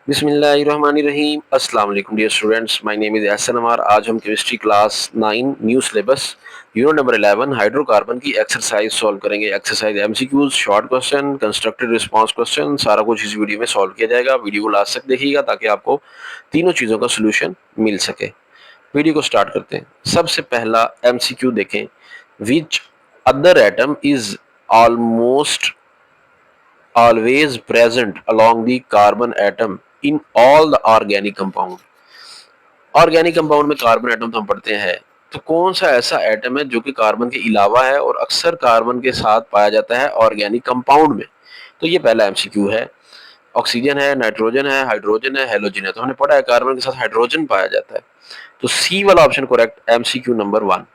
बिस्मिल्लाहिर्रहमानिर्रहीम। अस्सलाम वालेकुम dear students, my name is Ehsan Ammar. आज हम chemistry class 9 new syllabus unit number 11 hydrocarbon की एक्सरसाइज सॉल्व करेंगे। Exercise MCQs, short question, constructed response question, सारा कुछ इस वीडियो में सॉल्व किया जाएगा। वीडियो को लास्ट तक देखिएगा ताकि आपको तीनों चीज़ों का सोल्यूशन मिल सके। वीडियो को स्टार्ट करते हैं। सबसे पहला एमसीक्यू देखें, which other atom is almost always present along the carbon atom in all the organic compound। Organic compound में कार्बन एटम तो हम पढ़ते हैं, तो कौन सा ऐसा एटम है जो कि कार्बन के अलावा है और अक्सर कार्बन के साथ पाया जाता है ऑर्गेनिक कंपाउंड में। तो ये पहला एमसीक्यू है। ऑक्सीजन है, नाइट्रोजन है, हाइड्रोजन है, हेलोजन है। तो हमने पढ़ा है कार्बन के साथ हाइड्रोजन पाया जाता है। तो सी वाला ऑप्शन करेक्ट, एमसीक्यू नंबर 1।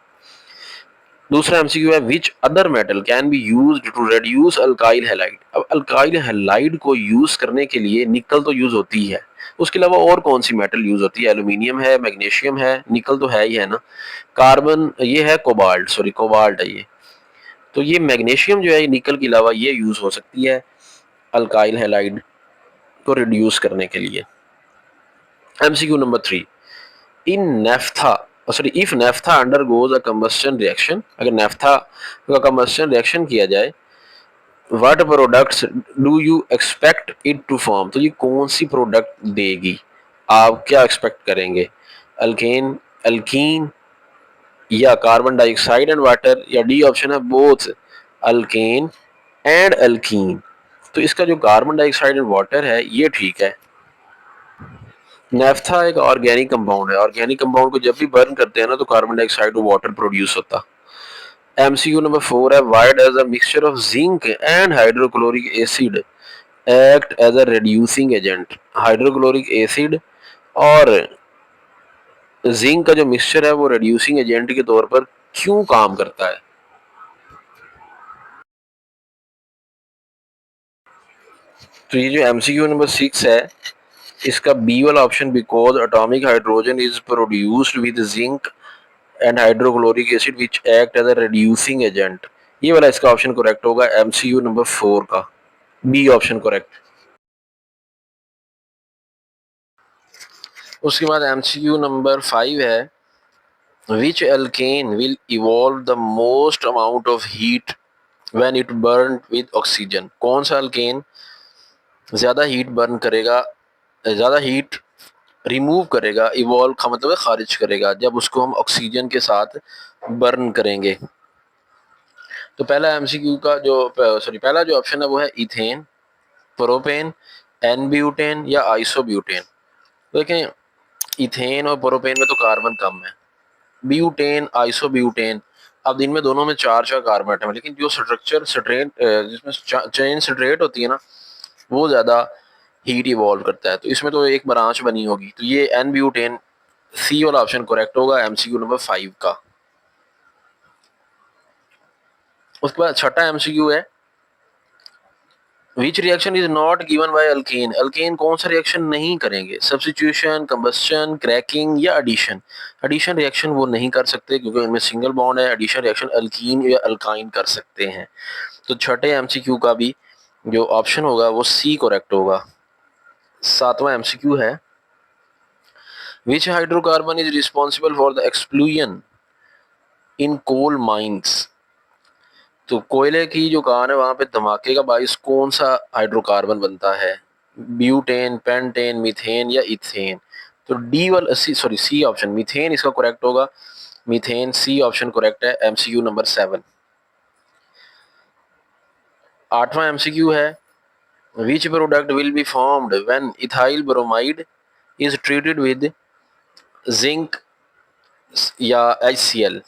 दूसरा एमसीक्यू है, which other metal can be used to reduce alkyl halide. अब अल्काइल हैलाइड को यूज करने के लिए निकल तो यूज होती है, उसके अलावा और कौन सी मेटल यूज होती है? एल्यूमिनियम है, मैग्नीशियम है, निकल तो है ही है ना। कार्बन ये है, कोबाल्ट, सॉरी कोबाल्ट है ये। तो ये मैग्नीशियम जो है निकल के अलावा ये यूज हो सकती है अल्काइल हैलाइड को रिड्यूस करने के लिए। MCQ number 3, in naphtha sorry if naphtha undergoes a combustion reaction, अगर नेफ्था का कंबस्शन रिएक्शन किया जाए, what products do you expect it to form. तो ये कौन सी प्रोडक्ट देगी, आप क्या एक्सपेक्ट करेंगे? अल्केन, अल्कीन, या कार्बन डाइऑक्साइड एंड वाटर, या डी ऑप्शन है बोथ अल्केन एंड अल्कीन। तो इसका जो कार्बन डाइऑक्साइड एंड वाटर है ये ठीक है। नेफ्था एक ऑर्गेनिक कंपाउंड है। ऑर्गेनिक कंपाउंड को जब भी बर्न करते हैं ना तो कार्बन डाइऑक्साइड और वाटर प्रोड्यूस होता। एमसीक्यू नंबर 4 है, why does a mixture of zinc and hydrochloric acid act as a reducing agent. Hydrochloric acid और जिंक का जो मिक्सचर है वो रिड्यूसिंग एजेंट के तौर पर क्यों काम करता है? तो ये जो एमसीक्यू नंबर 6 है इसका बी वाला option, because atomic hydrogen is produced with zinc and hydrochloric acid which act as a reducing agent. ये वाला इसका ऑप्शन करेक्ट होगा, एमसीक्यू नंबर 4 का बी ऑप्शन करेक्ट। उसके बाद एमसीक्यू नंबर 5 है, which alkane will evolve the most amount of heat when it burn with oxygen. कौन सा अल्केन ज्यादा हीट बर्न करेगा, ज्यादा हीट रिमूव करेगा, इवॉल्व का मतलब है खारिज करेगा, जब उसको हम ऑक्सीजन के साथ बर्न करेंगे। तो पहला एमसीक्यू का जो सॉरी पहला जो ऑप्शन है वो है इथेन, प्रोपेन, एन ब्यूटेन या आइसोब्यूटेन। तो देखें इथेन और प्रोपेन में तो कार्बन कम है, ब्यूटेन, आइसोब्यूटेन, अब इनमें दोनों में चार चार कार्बन एटम है, लेकिन जो स्ट्रक्चर स्ट्रेट जिसमें चेन स्ट्रेट होती है ना वो ज्यादा हीट इवॉल्व करता है। तो इसमें तो एक ब्रांच बनी होगी, तो ये एन ब्यूटेन, सी वाला ऑप्शन करेक्ट होगा एमसीक्यू नंबर 5 का। उसके बाद छठा एमसीक्यू है, which reaction is not given by alkane. Alkane कौन सा रिएक्शन नहीं करेंगे? सब्स्टिट्यूशन, कंबस्शन, क्रैकिंग या एडिशन। एडिशन रिएक्शन वो नहीं कर सकते क्योंकि उनमें सिंगल बॉन्ड है। एडिशन रिएक्शन अल्कीन या अल्काइन कर सकते हैं। तो छठे एमसीक्यू का भी जो ऑप्शन होगा वो सी करेक्ट होगा। सातवां एमसीक्यू है, which hydrocarbon is responsible for the explosion in coal mines. तो कोयले की जो कान है वहां पे धमाके का बाइस कौन सा हाइड्रोकार्बन बनता है? ब्यूटेन, पेंटेन, मीथेन या इथेन। तो डी वाला सॉरी सी ऑप्शन मीथेन इसका करेक्ट होगा। मीथेन, सी ऑप्शन करेक्ट है, एमसीक्यू नंबर 7। आठवां एमसीक्यू है, which product will be formed when ethyl bromide is treated with zinc या HCl।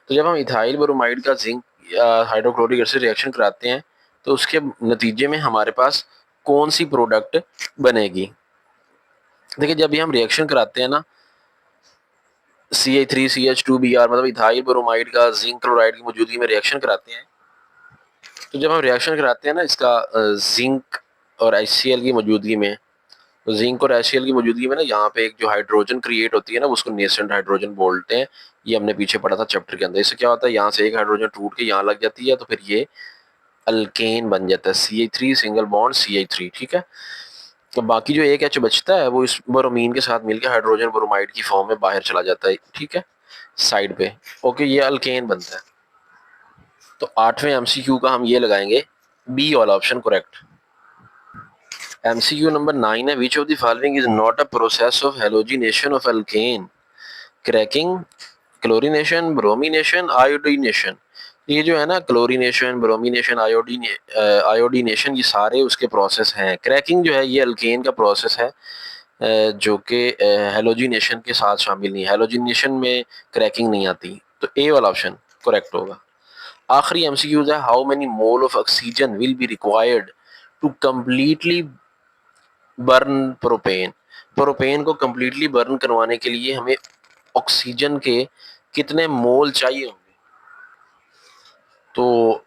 तो जब हम इथाइल ब्रोमाइड का जिंक या हाइड्रोक्लोरिक एसिड रिएक्शन कराते हैं तो उसके नतीजे में हमारे पास कौन सी प्रोडक्ट बनेगी? देखिए जब भी हम रिएक्शन कराते हैं ना CH3CH2Br मतलब इथाइल ब्रोमाइड का जिंक क्लोराइड की मौजूदगी में रिएक्शन कराते हैं, तो जब हम रिएक्शन कराते हैं ना इसका जिंक और HCl की मौजूदगी में, तो जिंक और HCl की मौजूदगी में ना यहाँ पे एक जो हाइड्रोजन क्रिएट होती है ना उसको नेसेंट हाइड्रोजन बोलते हैं। ये हमने पीछे पढ़ा था चैप्टर के अंदर। इससे क्या होता है, यहाँ से एक हाइड्रोजन टूट के यहाँ लग जाती है तो फिर ये अल्केन बन जाता है, CH3 सिंगल बॉन्ड CH3, ठीक है। तो बाकी जो एक एच बचता है वो इस ब्रोमीन के साथ मिलकर हाइड्रोजन ब्रोमाइड की फॉर्म में बाहर चला जाता है, ठीक है, साइड पे। ओके, ये अल्केन बनता है। तो 8वें एमसीक्यू का हम ये लगाएंगे, बी वाला ऑप्शन करेक्ट। एमसीक्यू नंबर 9 है, which of the following is not a process of halogenation of alkane? Cracking, chlorination, bromination, iodination. ये जो है ना, क्लोरीनेशन, ब्रोमीनेशन, आयोडीनेशन, ये सारे उसके प्रोसेस हैं। क्रैकिंग जो है ये अल्केन का प्रोसेस है, जो कि हेलोजिनेशन के साथ शामिल नहीं है। हेलोजिनेशन में क्रैकिंग नहीं आती। तो ए वाला ऑप्शन करेक्ट होगा। आखिरी एमसीक्यूज है, how many mole of oxygen will be required to completely burn propane? Propane को कंप्लीटली बर्न करवाने के लिए हमें ऑक्सीजन के कितने मोल चाहिए होंगे? तो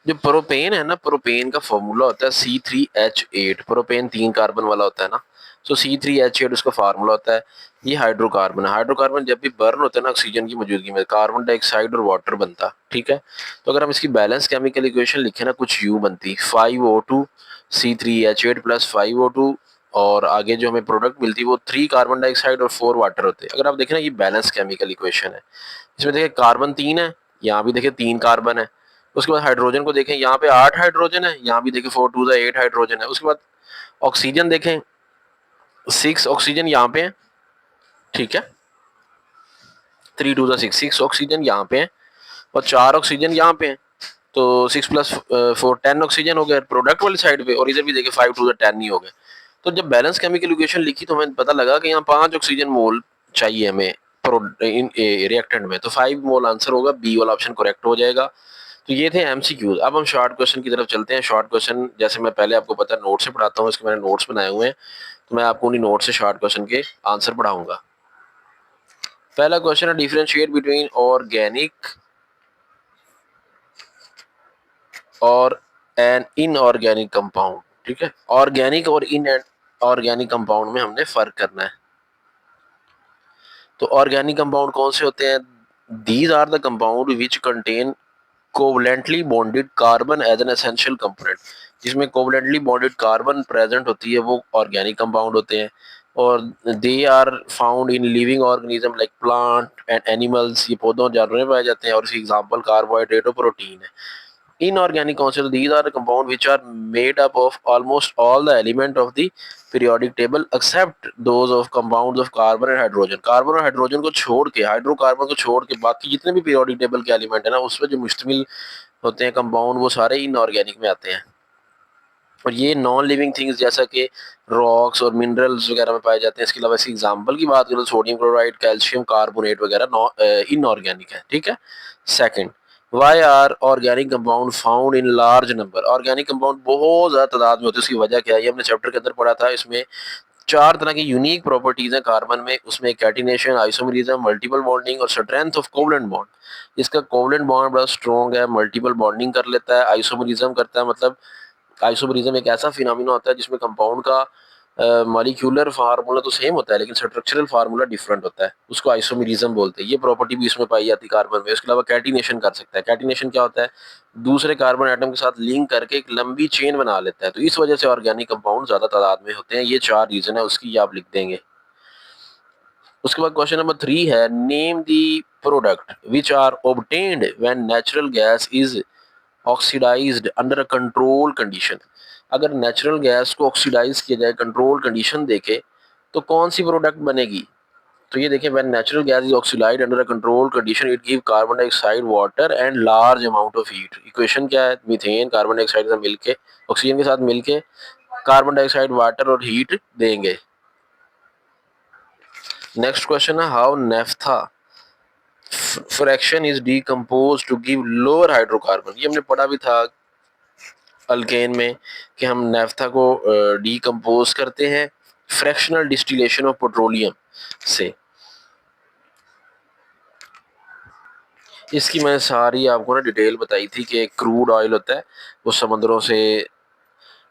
जो प्रोपेन है ना, प्रोपेन का फॉर्मूला होता है C3H8। प्रोपेन 3 कार्बन वाला होता है ना, तो C3H8 उसका फार्मूला होता है। ये हाइड्रोकार्बन है। हाइड्रोकार्बन जब भी बर्न होता है ना ऑक्सीजन की मौजूदगी में, कार्बन डाइऑक्साइड और वाटर बनता, ठीक है। तो अगर हम इसकी बैलेंस केमिकल इक्वेशन लिखें ना, कुछ यूं बनती, 5O2 C3H8 प्लस 5O2, और आगे जो हमें प्रोडक्ट मिलती है वो 3 कार्बन डाइऑक्साइड और 4 वाटर होते हैं। अगर आप देखें ना, ये बैलेंस केमिकल इक्वेशन है। इसमें देखिए कार्बन 3 है, यहाँ भी देखिए 3 कार्बन है। उसके बाद हाइड्रोजन को देखें, यहाँ पे 8 हाइड्रोजन है, यहाँ भी देखें 4 टू 8 हाइड्रोजन है। उसके बाद ऑक्सीजन देखें, 6 ऑक्सीजन यहाँ पे है, ठीक है, 3 टू 6 ऑक्सीजन यहाँ पे है, और 4 ऑक्सीजन यहाँ पे है। तो 6 प्लस 4 10 ऑक्सीजन हो गया प्रोडक्ट वाली साइड पे, और इधर भी देखे 5 टू 10 नहीं हो गए। तो जब बैलेंस केमिकल इक्वेशन लिखी तो हमें पता लगा कि यहाँ 5 ऑक्सीजन मोल चाहिए हमें इन रिएक्टेंट में। तो 5 मोल आंसर होगा, बी वाला ऑप्शन करेक्ट हो जाएगा। तो ये थे एमसीक्यूज। अब हम शॉर्ट क्वेश्चन की तरफ चलते हैं। शॉर्ट क्वेश्चन जैसे मैं पहले आपको पता नोट से पढ़ाता हूँ, इसके मैंने नोट्स बनाए हुए हैं, तो मैं आपको उन्हीं नोट से शॉर्ट क्वेश्चन के आंसर पढ़ाऊंगा। पहला क्वेश्चन है, डिफरेंशिएट बिटवीन ऑर्गेनिक और एन इनऑर्गेनिक कंपाउंड, ठीक है। ऑर्गेनिक और इन ऑर्गेनिक कंपाउंड में हमने फर्क करना है। तो ऑर्गेनिक कंपाउंड कौन से होते हैं? These are the compound which contain covalently bonded carbon as an essential component. जिसमें कोवलेंटली बॉन्डेड कार्बन प्रेजेंट होती है वो ऑर्गेनिक कंपाउंड होते हैं। और they are found in living organism like plant and animals. ये पौधों जानवरों में पाए जाते हैं, और इसकी एग्जांपल कार्बोहाइड्रेट और प्रोटीन है। Inorganic compounds, these are the compounds which are made up of almost all the element of the periodic table except those of compounds of carbon and hydrogen। Carbon और hydrogen को छोड़ के, hydrocarbon को छोड़ के बाकी जितने भी पीरियोडिक टेबल के एलिमेंट है ना, उसमें जो मुश्तमिल होते हैं कंपाउंड, वो सारे इनऑर्गेनिक में आते हैं। और ये नॉन लिविंग थिंग्स जैसा कि रॉक्स और मिनरल्स वगैरह में पाए जाते हैं। इसके अलावा इसकी एग्जांपल की बात करें तो सोडियम क्लोराइड, कैल्शियम कार्बोनेट वगैरह इनऑर्गेनिक है, ठीक है। Second, why are organic compound found in large number? Organic compound बहुत ज्यादा तादाद में होते हैं, उसकी वजह क्या है? ये हमने चैप्टर के अंदर पढ़ा था। इसमें 4 तरह की यूनिक प्रॉपर्टीज हैं कार्बन में। उसमें कैटिनेशन, आइसोमरिज्म, मल्टीपल बॉन्डिंग और स्ट्रेंथ ऑफ कोवलेंट बॉन्ड। इसका कोवलेंट बॉन्ड बड़ा स्ट्रॉन्ग है, मल्टीपल बॉन्डिंग कर लेता है, आइसोमरिज्म करता है। मतलब आइसोमरिज्म एक ऐसा फिनोमिना होता है जिसमें कंपाउंड का मॉलिक्यूलर फार्मूला तो सेम होता है लेकिन स्ट्रक्चरल फार्मूला डिफरेंट होता है, उसको आइसोमेरिज्म बोलते हैं। ये प्रॉपर्टी भी इसमें पाई जाती है कार्बन में। उसके अलावा कैटिनेशन कर सकता है। कैटिनेशन क्या होता है? दूसरे कार्बन एटम के साथ लिंक करके एक लंबी चेन बना लेता है। तो इस वजह से ऑर्गेनिक कंपाउंड ज्यादा तादाद में होते हैं। ये 4 रीजन है उसकी, ये आप लिख देंगे। उसके बाद क्वेश्चन नंबर 3 है, name the product which are obtained when natural gas is oxidized under a control condition. अगर नेचुरल गैस को ऑक्सीडाइज किया जाए कंट्रोल कंडीशन देके, तो कौन सी प्रोडक्ट बनेगी? तो ये देखिए, when natural gas is oxidized under a control condition it give carbon dioxide, water and large amount of heat. Equation क्या है? मीथेन कार्बन डाइऑक्साइड से मिलके, ऑक्सीजन के साथ मिलके कार्बन डाइऑक्साइड, वाटर और हीट देंगे। नेक्स्ट क्वेश्चन है, how naphtha fraction is decompose to give lower hydrocarbon. ये हमने पढ़ा भी था अल्केन में कि हम नेफ्था को डीकम्पोज करते हैं फ्रैक्शनल डिस्टिलेशन ऑफ पेट्रोलियम से। इसकी मैंने सारी आपको ना डिटेल बताई थी कि क्रूड ऑयल होता है वो समुद्रों से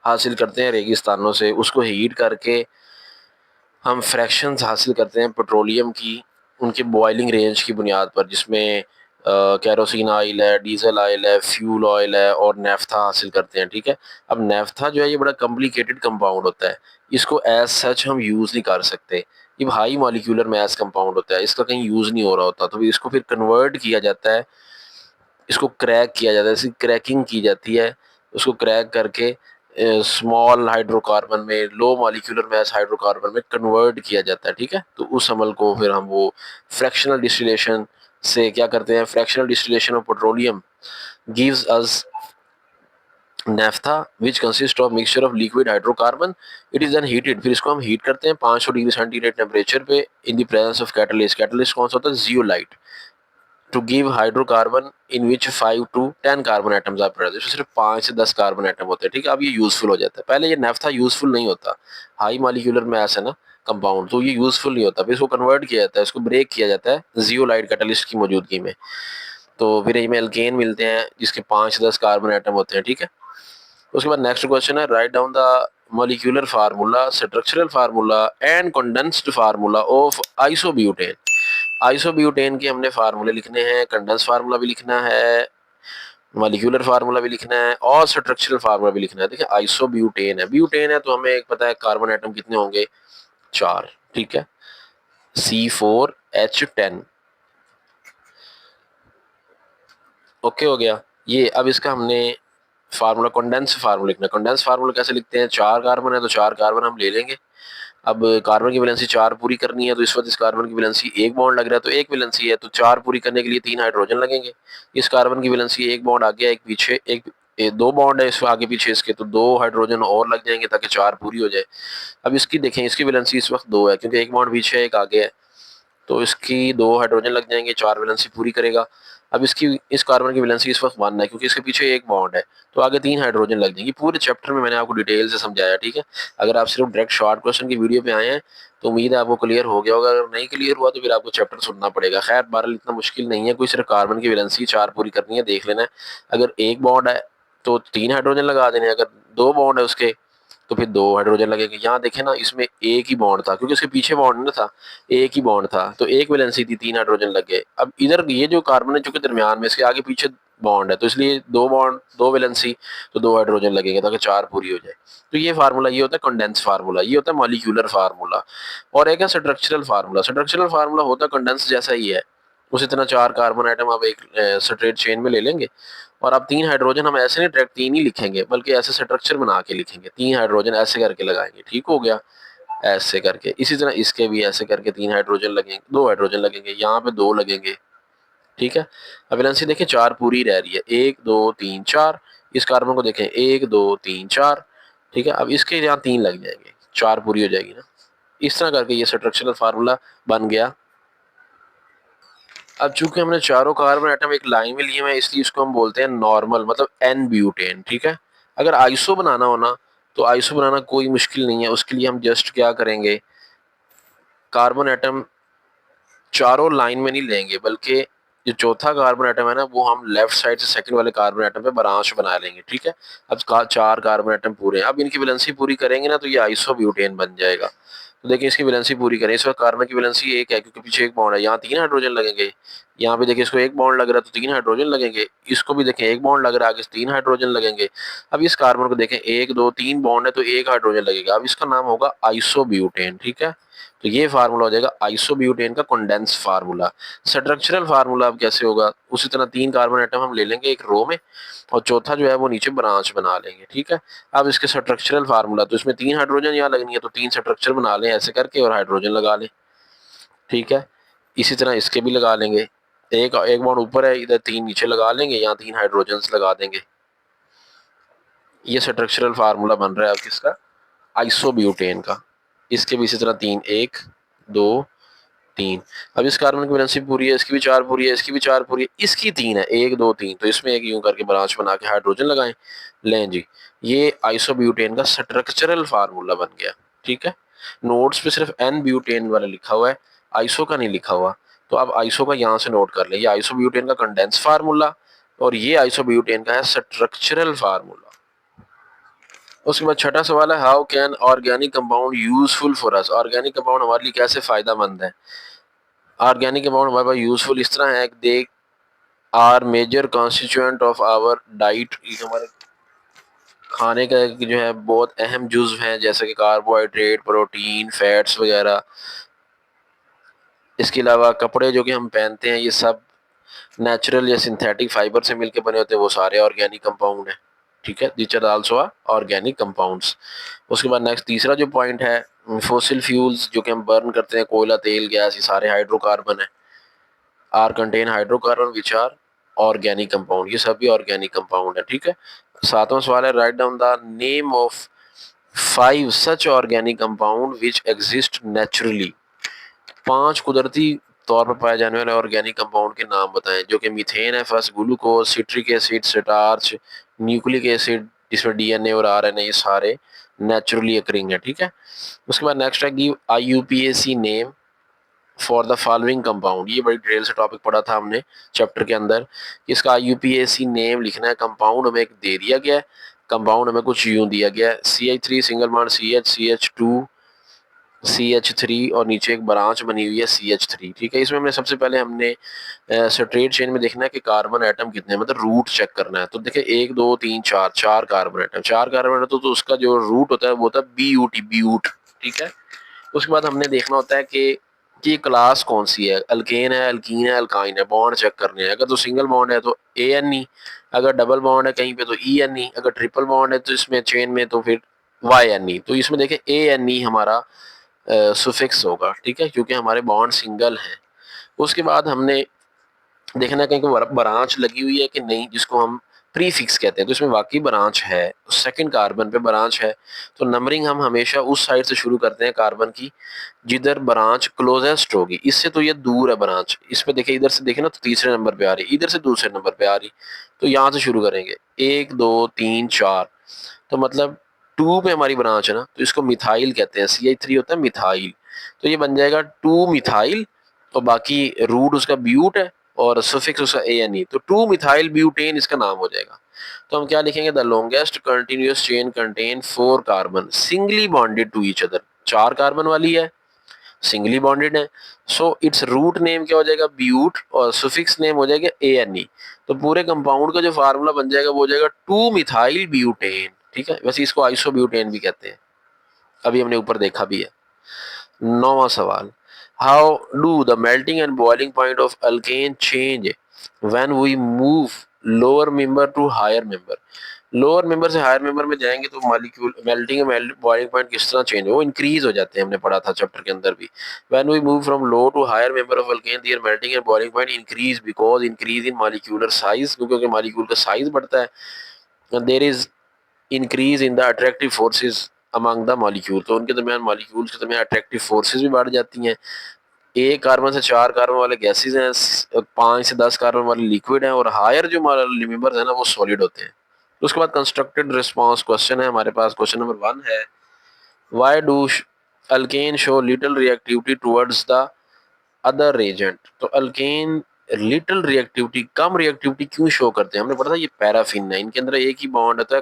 हासिल करते हैं, रेगिस्तानों से, उसको हीट करके हम फ्रैक्शंस हासिल करते हैं पेट्रोलियम की, उनके बॉइलिंग रेंज की बुनियाद पर, जिसमें कैरोसिन ऑयल है, डीजल ऑयल है, फ्यूल ऑयल है और नेफ्था हासिल करते हैं। ठीक है, अब नेफ्था जो है ये बड़ा कॉम्प्लिकेटेड कंपाउंड होता है, इसको एज सच हम यूज़ नहीं कर सकते। ये हाई मॉलिक्यूलर मैस कंपाउंड होता है, इसका कहीं यूज़ नहीं हो रहा होता, तो इसको फिर कन्वर्ट किया जाता है, इसको क्रैक किया जाता है, इसकी क्रैकिंग की जाती है, उसको क्रैक करके स्मॉल हाइड्रोकार्बन में, लो मॉलिक्यूलर मैस हाइड्रोकार्बन में कन्वर्ट किया जाता है। ठीक है, तो उस अमल को फिर हम वो फ्रैक्शनल डिस्टिलेशन से क्या करते हैं, fractional distillation of petroleum gives us naphtha which consist of mixture of liquid hydrocarbon, it is then heated, फिर इसको हम हीट करते हैं 500 डिग्री सेंटीग्रेड टेम्परेचर पे in the presence of catalyst. Catalyst कौन सा होता है, zeolite, to give hydrocarbon in which 5 to 10 carbon atoms are present, सिर्फ 5 से 10 कार्बन एटम होते हैं। ठीक है, अब ये यूजफुल हो जाता है, पहले ये नेफ्था यूजफुल नहीं होता, हाई मॉलिक्यूलर मैस है ना कंपाउंड, तो ये यूजफुल नहीं होता, फिर इसको कन्वर्ट किया जाता है, इसको ब्रेक किया जाता है जियोलाइट कैटलिस्ट की मौजूदगी में, तो फिर इसमें एल्केन मिलते हैं जिसके 5 से 10 कार्बन एटम होते हैं। ठीक है, उसके बाद नेक्स्ट क्वेश्चन है, write down the molecular formula, structural formula and condensed formula of isobutane. Isobutane के हमने फार्मूले लिखने हैं, कंडेंस फार्मूला भी लिखना है, मॉलिक्यूलर फार्मूला भी लिखना है और स्ट्रक्चरल फार्मूला भी लिखना है। देखिए आइसोब्यूटेन है, ब्यूटेन है तो हमें एक पता है कार्बन एटम कितने होंगे, 4। ठीक है, C4H10, ओके हो गया ये। अब इसका हमने फार्मूला कंडेंस फार्मूला लिखना है। कंडेंस फार्मूला कैसे लिखते हैं, 4 कार्बन है तो 4 कार्बन हम ले लेंगे। अब कार्बन की वैलेंसी 4 पूरी करनी है, तो इस वक्त इस कार्बन की वैलेंसी 1 बॉन्ड लग रहा है, तो 1 वैलेंसी है तो 4 पूरी करने के लिए 3 हाइड्रोजन लगेंगे। इस कार्बन की वैलेंसी 1 बॉन्ड आगे, एक पीछे, एक 2 बॉन्ड है इस आगे पीछे इसके, तो 2 हाइड्रोजन और लग जाएंगे ताकि 4 पूरी हो जाए। अब इसकी देखें, इसकी वैलेंसी इस वक्त 2 है क्योंकि 1 बॉन्ड पीछे है, एक आगे है, तो इसकी 2 हाइड्रोजन लग जाएंगे, 4 वैलेंसी पूरी करेगा। अब इसकी इस कार्बन की वैलेंसी इस वक्त 1 है क्योंकि इसके पीछे 1 बॉन्ड है, तो आगे 3 हाइड्रोजन लग जाएंगे। पूरे चैप्टर में मैंने आपको डिटेल से समझाया। ठीक है, अगर आप सिर्फ डायरेक्ट शॉर्ट क्वेश्चन की वीडियो पे आए हैं तो उम्मीद है आपको क्लियर हो गया होगा, अगर नहीं क्लियर हुआ तो फिर आपको चैप्टर सुनना पड़ेगा। खैर बहरहाल इतना मुश्किल नहीं है, कोई सिर्फ कार्बन की वैलेंसी 4 पूरी करनी है, देख लेना है। अगर 1 बॉन्ड है तो 3 हाइड्रोजन लगा देने, अगर 2 बॉन्ड है उसके तो फिर 2 हाइड्रोजन लगेंगे। यहाँ देखें ना, इसमें एक ही बॉन्ड था क्योंकि उसके पीछे बॉन्ड ना था, एक ही बॉन्ड था तो 1 वैलेंसी थी, 3 हाइड्रोजन लग गए। अब इधर ये जो कार्बन है चूंकि दरमियान में, इसके आगे पीछे बॉन्ड है तो इसलिए 2 बॉन्ड, 2 वैलेंसी, तो 2 हाइड्रोजन लगेंगे ताकि 4 पूरी हो जाए। तो ये फार्मूला ये होता है कंडेंस फार्मूला, ये होता है मॉलिक्यूलर फार्मूला। और एक है स्ट्रक्चरल फार्मूला। स्ट्रक्चरल फार्मूला होता है कंडेंस जैसा ही है, उसी तरह 4 कार्बन आइटम आप एक स्ट्रेट चेन में ले लेंगे और अब 3 हाइड्रोजन हम ऐसे नहीं डायरेक्ट 3 ही लिखेंगे बल्कि ऐसे स्ट्रक्चर बना के लिखेंगे, 3 हाइड्रोजन ऐसे करके लगाएंगे। ठीक हो गया, ऐसे करके। इसी तरह इसके भी ऐसे करके 3 हाइड्रोजन लगेंगे, 2 हाइड्रोजन लगेंगे, यहाँ पे 2 लगेंगे। ठीक है, अब वैलेंसी देखिए 4 पूरी रह रही है, 1 2 3 4। इस कार्बन को देखें 1 2 3 4। ठीक है, अब इसके यहाँ 3 लग जाएंगे, 4 पूरी हो जाएगी ना। इस तरह करके ये स्ट्रक्चरल फार्मूला बन गया। अब चूंकि हमने चारों कार्बन एटम एक लाइन में लिए हुए हैं इसलिए इसको हम बोलते हैं नॉर्मल, मतलब एन ब्यूटेन। ठीक है, अगर आइसो बनाना हो ना तो आइसो बनाना कोई मुश्किल नहीं है, उसके लिए हम जस्ट क्या करेंगे, कार्बन एटम चारों लाइन में नहीं लेंगे बल्कि जो चौथा कार्बन एटम है ना वो हम लेफ्ट साइड से सेकंड वाले कार्बन एटम पे ब्रांच बना लेंगे। ठीक है, अब 4 कार्बन एटम पूरे हैं, अब इनकी वैलेंसी पूरी करेंगे ना तो ये आइसोब्यूटेन बन जाएगा। तो देखिए इसकी वैलेंसी पूरी करें, इस वक्त कार्बन की वैलेंसी 1 है क्योंकि पीछे 1 बॉन्ड है, यहाँ 3 हाइड्रोजन लगेंगे। यहाँ पे देखिए इसको 1 बॉन्ड लग रहा है तो 3 हाइड्रोजन लगेंगे, इसको भी देखें 1 बॉन्ड लग रहा है आगे 3 हाइड्रोजन लगेंगे। अब इस कार्बन को देखें 1 2 3 बॉन्ड है तो 1 हाइड्रोजन लगेगा, अब इसका नाम होगा आइसोब्यूटेन। ठीक है, तो ये फार्मूला हो जाएगा आइसोब्यूटेन का कंडेंस फार्मूला। स्ट्रक्चरल फार्मूला अब कैसे होगा, उसी तरह 3 कार्बन एटम हम ले लेंगे एक रो में और चौथा जो है वो नीचे ब्रांच बना लेंगे। ठीक है, अब इसके स्ट्रक्चरल फार्मूला, तो इसमें 3 हाइड्रोजन यहाँ लगनी है तो 3 स्ट्रक्चर बना लें ऐसे करके और हाइड्रोजन लगा लें। ठीक है, इसी तरह इसके भी लगा लेंगे, एक एक बॉन्ड ऊपर है, इधर 3 नीचे लगा लेंगे, यहाँ 3 हाइड्रोजन लगा देंगे। ये स्ट्रक्चरल फार्मूला बन रहा है अब किसका, आइसोब्यूटेन का। इसके भी इसी तरह 3 1 2 3। अब इस कार्बन की वैलेंसी पूरी है, इसकी भी 4 पूरी है, इसकी भी 4 पूरी है, इसकी 3 है, 1 2 3, तो इसमें एक यूं करके ब्रांच बना के हाइड्रोजन लगाएं। लें जी, ये आइसोब्यूटेन का स्ट्रक्चरल फार्मूला बन गया। ठीक है, नोट्स पे सिर्फ एन ब्यूटेन वाला लिखा हुआ है, आइसो का नहीं लिखा हुआ, तो अब आइसो का यहाँ से नोट कर लें, ये आइसोब्यूटेन का कंडेंस फार्मूला और ये आइसोब्यूटेन का है स्ट्रक्चरल फार्मूला। उसके बाद छठा सवाल है, how can organic compound useful for us, organic compound हमारे लिए कैसे फायदा मंद है। ऑर्गेनिक कंपाउंड हमारे पास यूजफुल इस तरह है, देख are major constituent of our diet, ये हमारे खाने का जो है बहुत अहम जुज़्व हैं, जैसे कि कार्बोहाइड्रेट, प्रोटीन, फैट्स वगैरह। इसके अलावा कपड़े जो कि हम पहनते हैं ये सब नेचुरल या सिंथेटिक फाइबर से मिलकर बने होते हैं, वो सारे ऑर्गेनिक कंपाउंड हैं। ठीक है, these are also organic compounds. उसके बाद नेक्स्ट तीसरा जो पॉइंट है, फोसिल फ्यूल्स जो कि हम बर्न करते हैं, कोयला, तेल, गैस, ये सारे हाइड्रोकार्बन है। Are contain hydrocarbon which are organic compound, ये सभी ऑर्गेनिक कंपाउंड है। ठीक है, सातवां सवाल है, write down the name of 5 such organic compound which exist naturally. 5 कुदरती तौर पर पाए जाने वाले ऑर्गेनिक कंपाउंड के नाम बताएं, जो कि मीथेन है first, glucose, citric acid, starch, nucleic acid, जिसमें डीएनए और आरएनए, ये सारे नेचुरली अकरिंग है। ठीक है, उसके बाद नेक्स्ट है, give IUPAC name for the following compound. ये बड़ी डिटेल से टॉपिक पढ़ा था हमने चैप्टर के अंदर। इसका आईयूपीएसी नेम लिखना है। कंपाउंड हमें एक दे दिया गया है, कंपाउंड हमें कुछ यूं दिया गया है, CH3 single bond CH, CH2, CH3 और नीचे एक ब्रांच बनी हुई है CH3। ठीक है, इसमें हमने सबसे पहले हमने स्ट्रेट चेन में देखना है कि कार्बन एटम कितने हैं, मतलब रूट चेक करना है। तो देखिए 1 2 3 4, 4 कार्बन एटम, 4 कार्बन एटम, तो उसका जो रूट होता है वो होता है BUT, ब्यूट। ठीक है, उसके बाद हमने देखना होता है कि क्लास कौन सी है, अल्केन है, अल्कीन है, अल्काइन है, बॉन्ड चेक करने हैं। अगर तो सिंगल बॉन्ड है तो ANE, अगर डबल बॉन्ड है कहीं पे तो ENE, अगर ट्रिपल बॉन्ड है तो इसमें चेन में तो फिर YNE। तो इसमें देखें ANE हमारा सुफिक्स होगा। ठीक है, क्योंकि हमारे बॉन्ड सिंगल हैं। उसके बाद हमने देखना कहीं को ब्रांच लगी हुई है कि नहीं, जिसको हम प्रीफिक्स कहते हैं। तो इसमें वाकई ब्रांच है, सेकंड कार्बन पे ब्रांच है। तो नंबरिंग हम हमेशा उस साइड से शुरू करते हैं कार्बन की जिधर ब्रांच क्लोजेस्ट होगी। इससे तो ये दूर है ब्रांच, इस पे देखिए, इधर से देखें ना तो तीसरे नंबर पे आ रही, इधर से दूसरे नंबर पे आ रही। तो यहाँ से शुरू करेंगे, 1 2 3 4, तो मतलब 2 पे हमारी ब्रांच है ना, तो इसको मिथाइल कहते हैं। CH3 होता है मिथाइल, तो ये बन जाएगा 2 मिथाइल, और बाकी रूट उसका ब्यूट है और सफिक्स उसका ANE, तो 2 मिथाइल ब्यूटेन इसका नाम हो जाएगा। तो हम क्या लिखेंगे, the longest continuous chain contain 4 carbon singly bonded to each other. 4 carbon वाली है, सिंगली बॉन्डेड है, सो इट्स रूट नेम क्या हो जाएगा, ब्यूट, और सुफिक्स नेम हो जाएगा ANE। तो पूरे कंपाउंड का जो फार्मूला बन जाएगा वो हो जाएगा 2 मिथाइल ब्यूटेन। ठीक है, वैसे इसको आइसोब्यूटेन भी कहते हैं, अभी हमने ऊपर देखा भी है। नौवां सवाल, how do the melting and boiling point of alkane change when we move lower member to higher member. Lower member से हायर मेंबर में जाएंगे तो molecule melting and boiling point किस तरह चेंज हो, वो इंक्रीज हो जाते हैं, हमने पढ़ा था चैप्टर के अंदर भी। When we move from low to higher member of alkane their melting and boiling point increase because increase in molecular size, क्योंकि मॉलिक्यूल का साइज बढ़ता है। And there is increase in the attractive forces among the molecule, तो उनके दरमियान molecules के दरमियान attractive forces भी बढ़ जाती हैं। 1 कार्बन से 4 कार्बन वाले गैसेज हैं, 5 से 10 कार्बन वाले लिक्विड हैं, और हायर जो मेंबर्स हैं ना वो सॉलिड होते हैं। उसके बाद कंस्ट्रक्टेड रिस्पांस क्वेश्चन है हमारे पास। क्वेश्चन नंबर 1 है, why do alkane show little reactivity towards the other agent. तो अल्केन लिटिल रिएक्टिविटी, कम रिएक्टिविटी क्यों शो करते हैं, हमने पढ़ा था ये पैराफिन है, इनके अंदर एक ही बॉन्ड होता है,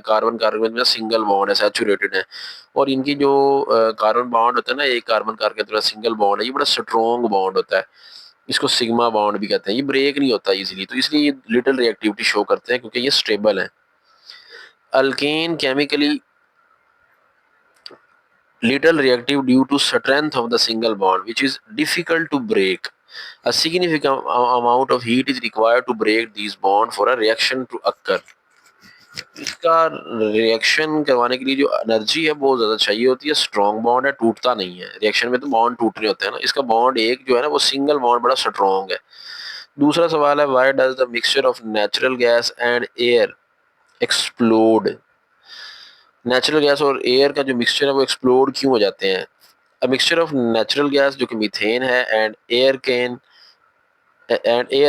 कार्बन कार्बन में सिंगल बॉन्ड है, सैचुरेटेड है। और इनकी जो कार्बन बॉन्ड होता है ना, एक कार्बन कार्बन के अंदर सिंगल बॉन्ड है, ये बड़ा स्ट्रॉन्ग बॉन्ड होता है, इसको सिग्मा बॉन्ड भी कहते हैं। ये ब्रेक नहीं होता इजीली, तो इसलिए ये लिटिल रिएक्टिविटी शो करते हैं, क्योंकि ये स्टेबल है। Alkane chemically little reactive due to strength of the single bond which is difficult to break. A significant amount of heat is required to break these bonds for a reaction to occur. इसका reaction करवाने के लिए जो energy है बहुत ज्यादा चाहिए होती है। स्ट्रॉन्ग बॉन्ड है, टूटता नहीं है, रिएक्शन में तो बॉन्ड टूटने होते हैं ना, इसका बॉन्ड एक जो है ना वो सिंगल बॉन्ड बड़ा स्ट्रॉन्ग है। दूसरा सवाल है, why does the mixture of natural gas and air explode. Natural gas और एयर का जो मिक्सचर है वो एक्सप्लोड क्यों हो जाते हैं। A mixture of natural gas जो कि मीथेन है and air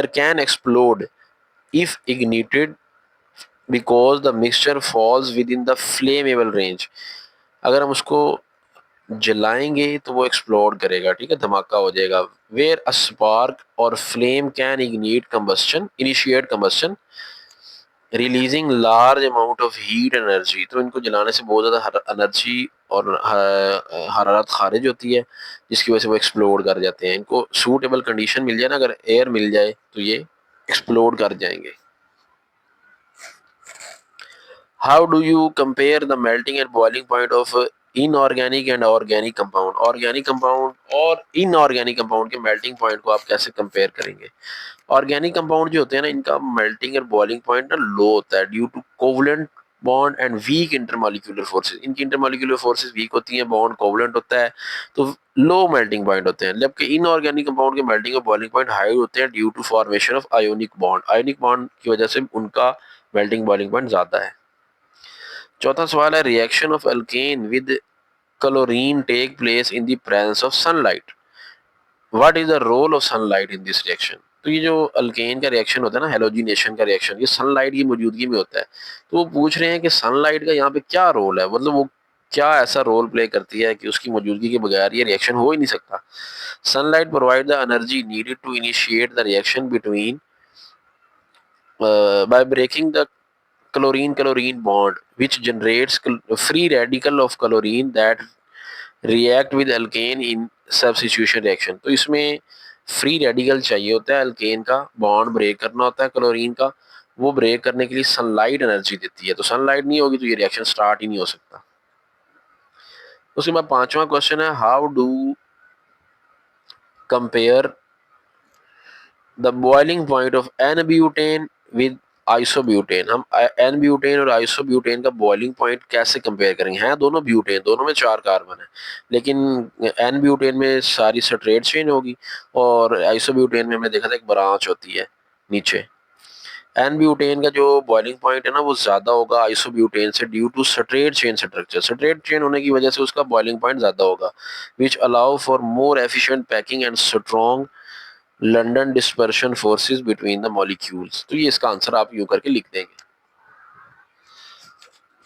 can explode if ignited because the mixture falls within the flammable range. अगर हम उसको जलाएंगे तो वो एक्सप्लोड करेगा, ठीक है, धमाका हो जाएगा। वेयर अ स्पार्क और flame can initiate combustion releasing large amount of heat energy. तो इनको जलाने से बहुत ज़्यादा एनर्जी और हरारत खारिज होती है, जिसकी वजह से वो एक्सप्लोड कर जाते हैं। इनको सूटेबल कंडीशन मिल जाए ना, अगर एयर मिल जाए तो ये एक्सप्लोड कर जाएंगे। How do you compare the melting and boiling point of inorganic and organic compound? Organic compound और इनऑर्गेनिक कंपाउंड के मेल्टिंग पॉइंट को आप कैसे कंपेयर करेंगे? ऑर्गेनिक कंपाउंड जो होते हैं ना, इनका मेल्टिंग और बॉइलिंग पॉइंट ना लो होता है due to covalent bond and weak intermolecular forces. इनकी इंटरमॉलिक्यूलर फोर्सेस वीक होती हैं, बॉन्ड कोवलेंट होता है, तो लो मेल्टिंग पॉइंट होते हैं। जबकि इनऑर्गेनिक कंपाउंड के मेल्टिंग और बॉइलिंग पॉइंट हाई होते हैं due to formation of ionic bond. Ionic bond की वजह से उनका मेल्टिंग बॉइलिंग पॉइंट ज्यादा है। चौथा सवाल है, reaction of alkane with chlorine take place in the presence of sunlight. What is the role of sunlight in this reaction? तो ये जो अल्केन का रिएक्शन होता है ना, हेलोजिनेशन का रिएक्शन, ये सनलाइट की मौजूदगी में होता है। तो वो पूछ रहे हैं कि सनलाइट का यहाँ पे क्या रोल है, मतलब वो क्या ऐसा रोल प्ले करती है कि उसकी मौजूदगी के बगैर ये रिएक्शन हो ही नहीं सकता। Sunlight provide the energy needed to initiate the reaction between by breaking the chlorine chlorine bond which generates free radical of chlorine that react with alkane in substitution reaction। तो इसमें फ्री रेडिकल चाहिए होता है, alkane का bond break करना होता है chlorine का। वो ब्रेक करने के लिए सनलाइट एनर्जी देती है, तो सनलाइट नहीं होगी तो ये रिएक्शन स्टार्ट ही नहीं हो सकता। उसके बाद पांचवा क्वेश्चन है, how do compare the boiling point of n butane with isobutane? हम एन ब्यूटेन और आइसोब्यूटेन का बॉइलिंग पॉइंट कैसे कंपेयर करेंगे? हैं दोनों ब्यूटेन, दोनों में 4 कार्बन है, लेकिन एन ब्यूटेन में सारी स्ट्रेट चेन होगी और आइसोब्यूटेन में हमने देखा था एक ब्रांच होती है नीचे। एन ब्यूटेन का जो बॉइलिंग पॉइंट है ना वो ज्यादा होगा आइसोब्यूटेन से due to straight chain structure. Straight chain होने की वजह से उसका बॉइलिंग पॉइंट ज्यादा होगा, which allow for more efficient packing and strong London dispersion forces between the molecules. तो ये इसका आंसर आप यूं करके लिख देंगे।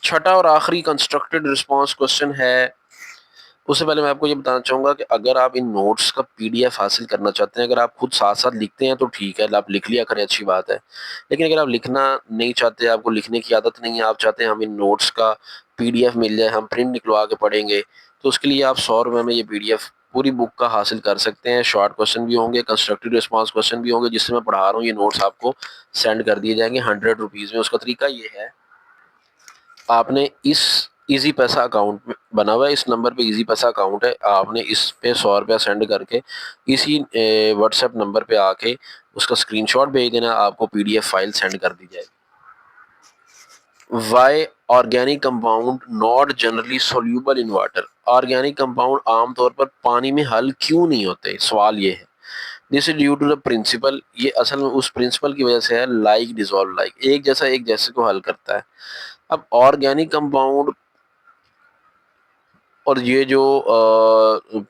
छठा और आखिरी कंस्ट्रक्टेड रिस्पांस क्वेश्चन है। उससे पहले मैं आपको ये बताना चाहूंगा कि अगर आप इन नोट्स का पीडीएफ हासिल करना चाहते हैं, अगर आप खुद साथ साथ लिखते हैं तो ठीक है, आप लिख लिया करें, अच्छी बात है। लेकिन अगर आप लिखना नहीं चाहते, आपको लिखने की आदत नहीं है, आप चाहते हैं हम इन नोट्स का पीडीएफ मिल जाए, हम प्रिंट निकलवा के पढ़ेंगे, तो उसके लिए आप 100 रुपये में ये पीडीएफ पूरी बुक का हासिल कर सकते हैं। शॉर्ट क्वेश्चन भी होंगे, कंस्ट्रक्टिव रिस्पांस क्वेश्चन भी होंगे, जिससे मैं पढ़ा रहा हूँ ये नोट्स आपको सेंड कर दिए जाएंगे 100 रुपीज़ में। उसका तरीका ये है, आपने इस इजी पैसा अकाउंट में बना हुआ है, इस नंबर पे इजी पैसा अकाउंट है, आपने इस पे 100 रुपया सेंड करके इसी व्हाट्सएप नंबर पे आके उसका स्क्रीनशॉट भेज देना, आपको पीडीएफ फाइल सेंड कर दी जाएगी। Why organic compound not generally soluble in water? Organic compound आमतौर पर पानी में हल क्यों नहीं होते? सवाल ये है। This is due to the principle, ये असल में उस प्रिंसिपल की वजह से है, लाइक डिजोल्व लाइक, एक जैसा एक जैसे को हल करता है। अब ऑर्गेनिक कंपाउंड और ये जो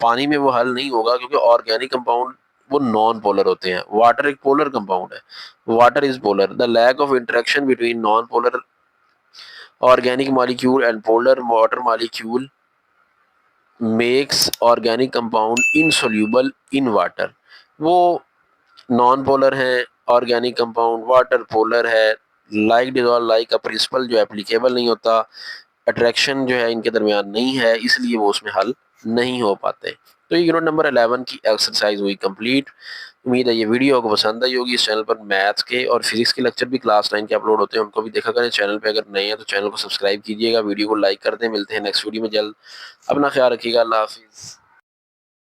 पानी में वो हल नहीं होगा, क्योंकि ऑर्गेनिक कंपाउंड वो नॉन पोलर होते हैं। वाटर एक पोलर कंपाउंड है, water is polar. The lack of interaction between non polar organic molecule and polar water molecule makes organic compound insoluble in water. वो नॉन पोलर है, organic compound water polar है, like dissolve like का principle जो applicable नहीं होता, attraction जो है इनके दरमियान नहीं है, इसलिए वो उसमें हल नहीं हो पाते। तो ये यूनिट नंबर 11 की एक्सरसाइज हुई कंप्लीट। उम्मीद है ये वीडियो आपको पसंद आई होगी। इस चैनल पर मैथ्स के और फिजिक्स के लेक्चर भी क्लास 9 के अपलोड होते हैं, उनको भी देखा करें। चैनल पे अगर नए हैं तो चैनल को सब्सक्राइब कीजिएगा, वीडियो को लाइक कर दें। मिलते हैं नेक्स्ट वीडियो में जल्द। अपना ख्याल रखिएगा, अल्लाह हाफिज़।